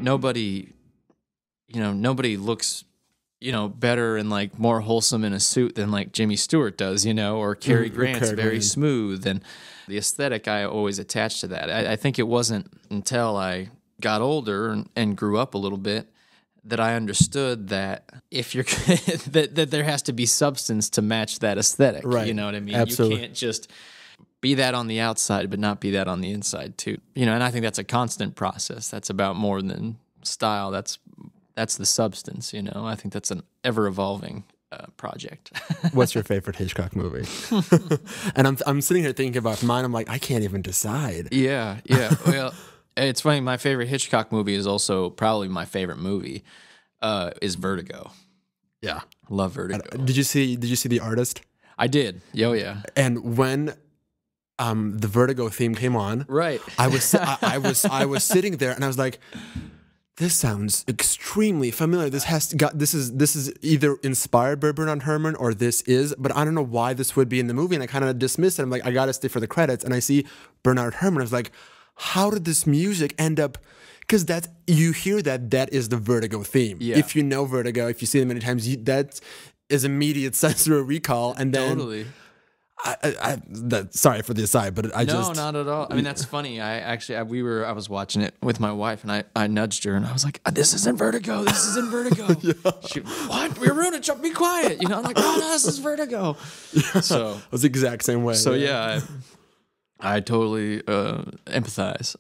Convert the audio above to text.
nobody looks, better and like more wholesome in a suit than like Jimmy Stewart does, or Cary Grant's very smooth. And the aesthetic I always attached to that. I think it wasn't until I got older and grew up a little bit that I understood that if you're that there has to be substance to match that aesthetic. Right. You know what I mean? Absolutely. You can't just be that on the outside, but not be that on the inside too. And I think that's a constant process. That's about more than style. That's the substance. I think that's an ever evolving project. What's your favorite Hitchcock movie? And I'm sitting here thinking about mine. I'm like, I can't even decide. Yeah. Well, it's funny. My favorite Hitchcock movie is also probably my favorite movie. Is Vertigo. Yeah, love Vertigo. Did you see The Artist? I did. Oh yeah. And when the Vertigo theme came on, right, I was sitting there and I was like, this sounds extremely familiar. This is either inspired by Bernard Herrmann or but I don't know why this would be in the movie. And I kind of dismissed it. I'm like, I got to stay for the credits. And I see Bernard Herrmann. I was like, how did this music end up? Because you hear that is the Vertigo theme. Yeah. If you know Vertigo, if you see it many times, that is immediate sensory recall. And then totally. Sorry for the aside, but No, not at all. I mean, that's funny. I was watching it with my wife, and I nudged her, and I was like, "This isn't Vertigo. This isn't Vertigo." Yeah. She, what? We're ruining it. Be quiet. I'm like, "No, this is Vertigo." Yeah. So it was the exact same way. So yeah I totally empathize.